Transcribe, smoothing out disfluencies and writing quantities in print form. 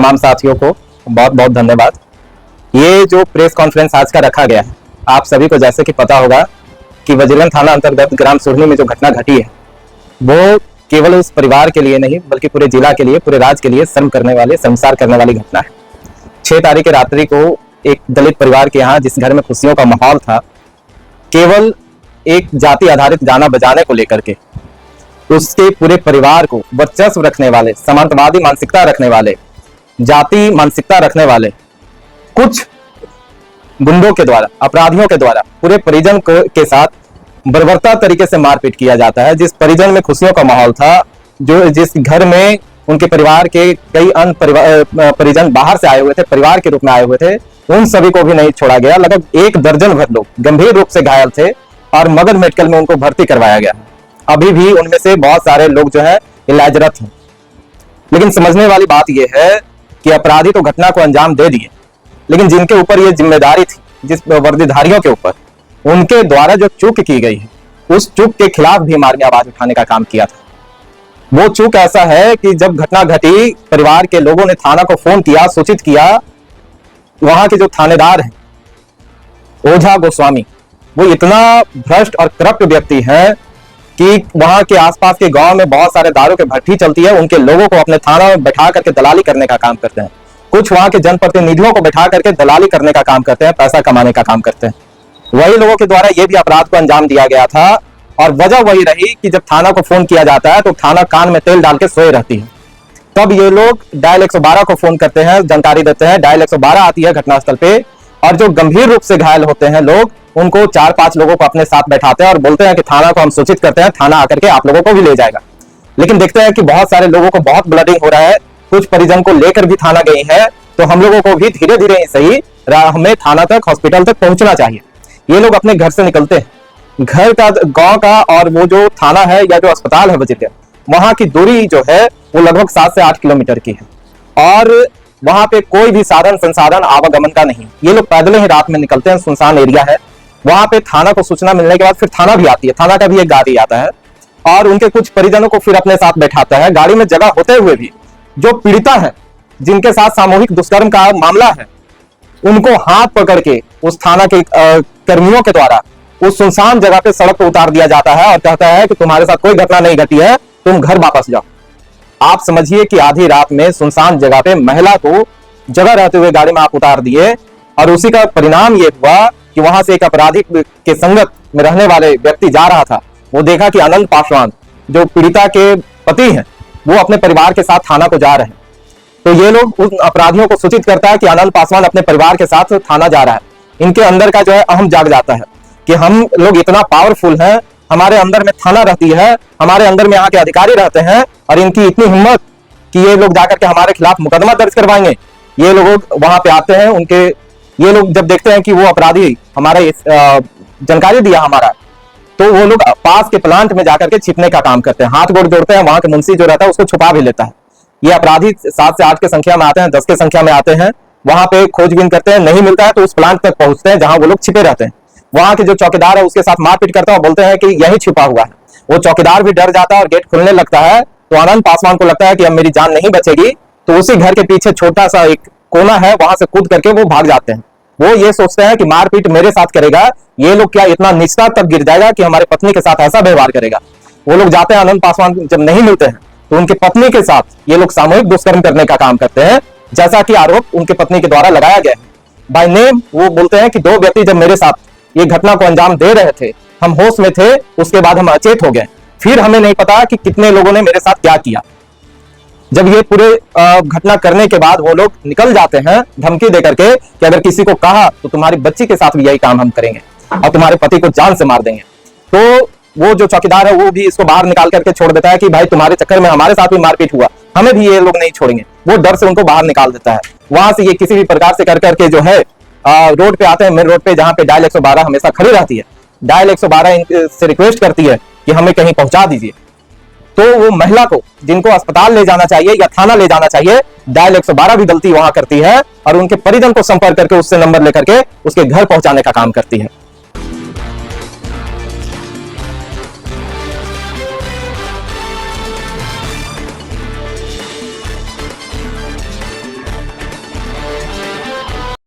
तमाम साथियों को बहुत बहुत धन्यवाद। ये जो प्रेस कॉन्फ्रेंस आज का रखा गया है, आप सभी को जैसे कि पता होगा कि वजीरगंज थाना अंतर्गत ग्राम सुरनी में जो घटना घटी है वो केवल उस परिवार के लिए नहीं बल्कि पूरे जिला के लिए, पूरे राज्य के लिए शर्मसार करने वाली घटना है। 6 तारीख की रात्रि को एक दलित परिवार के यहाँ, जिस घर में खुशियों का माहौल था, केवल एक जाति आधारित गाना बजाने को लेकर के उसके पूरे परिवार को वर्चस्व रखने वाले, सामंतवादी मानसिकता रखने वाले, जाति मानसिकता रखने वाले कुछ गुंडों के द्वारा, अपराधियों के द्वारा पूरे परिजन के साथ बर्बरता तरीके से मारपीट किया जाता है। जिस परिजन में खुशियों का माहौल था, जिस घर में उनके परिवार के कई अन्य परिजन बाहर से आए हुए थे, परिवार के रूप में आए हुए थे, उन सभी को भी नहीं छोड़ा गया। लगभग 1 दर्जन भर लोग गंभीर रूप से घायल थे और मगध मेडिकल में उनको भर्ती करवाया गया। अभी भी उनमें से बहुत सारे लोग जो है इलाजरत हैं। लेकिन समझने वाली बात यह है कि अपराधी तो घटना को अंजाम दे दिए, लेकिन जिनके ऊपर यह जिम्मेदारी थी, जिस वर्दीधारियों के ऊपर, उनके द्वारा जो चूक की गई है, उस चूक के खिलाफ भी हमारे आवाज उठाने का काम किया था। वो चूक ऐसा है कि जब घटना घटी, परिवार के लोगों ने थाना को फोन किया, सूचित किया। वहां के जो थानेदार हैं ओझा गोस्वामी, वो इतना भ्रष्ट और करप्ट व्यक्ति है कि वहां के आसपास के गांव में बहुत सारे दारू के भट्टी चलती है, उनके लोगों को अपने थाना में बैठा करके दलाली करने का काम करते हैं। कुछ वहां के जनप्रतिनिधियों को बैठा करके दलाली करने का काम करते हैं, पैसा कमाने का काम करते हैं। वही लोगों के द्वारा यह भी अपराध को अंजाम दिया गया था और वजह वही रही कि जब थाना को फोन किया जाता है तो थाना कान में तेल डाल के सोए रहती है। तब ये लोग डायल 112 को फोन करते हैं, जानकारी देते हैं, डायल 112 आती है घटनास्थल पे, और जो गंभीर रूप से घायल होते हैं लोग, उनको 4-5 लोगों को अपने साथ बैठाते हैं और बोलते हैं कि थाना को हम सूचित करते हैं, थाना आकर के आप लोगों को भी ले जाएगा। लेकिन देखते हैं कि बहुत सारे लोगों को बहुत ब्लडिंग हो रहा है, कुछ परिजन को लेकर भी थाना गई है, तो हम लोगों को भी धीरे धीरे ही सही हमें थाना तक, हॉस्पिटल तक पहुंचना चाहिए। ये लोग अपने घर से निकलते हैं, घर का, गांव का, और वो जो थाना है या जो अस्पताल है वजीरगंज, वहां की दूरी जो है वो लगभग 7 से 8 किलोमीटर की है और वहां पे कोई भी साधन संसाधन आवागमन का नहीं। ये लोग पैदल ही रात में निकलते हैं, सुनसान एरिया है। वहां पे थाना को सूचना मिलने के बाद फिर थाना भी आती है, थाना का भी एक गाड़ी आता है और उनके कुछ परिजनों को फिर अपने साथ बैठाता है। गाड़ी में जगह होते हुए भी जो पीड़िता है, जिनके साथ सामूहिक दुष्कर्म का मामला है, उनको हाथ पकड़ के उस थाना के कर्मियों के द्वारा उस सुनसान जगह पे सड़क पर उतार दिया जाता है और कहता है कि तुम्हारे साथ कोई घटना नहीं घटी है, तुम घर वापस जाओ। आप समझिए कि आधी रात में सुनसान जगह पे महिला को जगह रहते हुए गाड़ी में आप उतार दिए और उसी का परिणाम ये हुआ कि वहां से एक अपराधी के संगत में रहने वाले व्यक्ति जा रहा था। वो देखा कि अनंत पासवान जो पीड़िता के पति हैं, वो अपने परिवार के साथ थाना को जा रहे हैं। तो ये लोग उन अपराधियों को सूचित करता है कि अनंत पासवान अपने परिवार के साथ थाना जा रहा है। इनके अंदर का जो है अहम जाग जाता है कि हम लोग इतना पावरफुल हैं, हमारे अंदर में थाना रहती है, हमारे अंदर में यहाँ के अधिकारी रहते हैं और इनकी इतनी हिम्मत कि ये लोग जाकर के हमारे खिलाफ मुकदमा दर्ज करवाएंगे। ये लोग वहां पे आते हैं, ये लोग जब देखते हैं कि वो अपराधी हमारा जानकारी दिया हमारा, तो वो लोग पास के प्लांट में जाकर के छिपने का काम करते हैं, हाथ गोड़ जोड़ते हैं। वहां के मुंशी जो रहता है उसको छुपा भी लेता है। ये अपराधी 7 से 8 के संख्या में आते हैं, 10 के संख्या में आते हैं, वहां पे खोजबीन करते हैं, नहीं मिलता है तो उस प्लांट तक पहुंचते हैं जहां वो लोग छिपे रहते हैं। वहां के जो चौकीदार है उसके साथ मारपीट करता है और बोलते हैं कि यही छिपा हुआ है। वो चौकीदार भी डर जाता है और गेट खुलने लगता है। तो अनंत पासवान को लगता है कि अब मेरी जान नहीं बचेगी, तो उसी घर के पीछे छोटा सा एक कोना है, वहां से कूद करके वो भाग जाते हैं। वो ये सोचते हैं कि मारपीट मेरे साथ करेगा, ये लोग क्या इतना निष्ठा तक गिर जाएगा कि हमारे पत्नी के साथ ऐसा व्यवहार करेगा। वो लोग जाते हैं, अनंत पासवान जब नहीं मिलते हैं तो उनकी पत्नी के साथ ये लोग सामूहिक दुष्कर्म करने का काम करते हैं, जैसा कि आरोप उनकी पत्नी के द्वारा लगाया गया है। बाय नेम वो बोलते हैं कि 2 व्यक्ति जब मेरे साथ ये घटना को अंजाम दे रहे थे, हम होश में थे, उसके बाद हम अचेत हो गए, फिर हमें नहीं पता कि कितने लोगों ने मेरे साथ क्या किया। जब ये पूरे घटना करने के बाद वो लोग निकल जाते हैं धमकी देकर के कि अगर किसी को कहा तो तुम्हारी बच्ची के साथ भी यही काम हम करेंगे और तुम्हारे पति को जान से मार देंगे। तो वो जो चौकीदार है वो भी इसको बाहर निकाल करके छोड़ देता है कि भाई तुम्हारे चक्कर में हमारे साथ भी मारपीट हुआ, हमें भी ये लोग नहीं छोड़ेंगे। वो डर से उनको बाहर निकाल देता है। वहां से ये किसी भी प्रकार से कर करके जो है रोड पे आते हैं, मेन रोड पे, जहां पे डायल 112 हमेशा खड़ी रहती है। डायल 112 से रिक्वेस्ट करती है कि हमें कहीं पहुंचा दीजिए। तो वो महिला को, जिनको अस्पताल ले जाना चाहिए या थाना ले जाना चाहिए, डायल 112 भी गलती वहां करती है और उनके परिजन को संपर्क करके उससे नंबर लेकर के उसके घर पहुंचाने का काम करती है।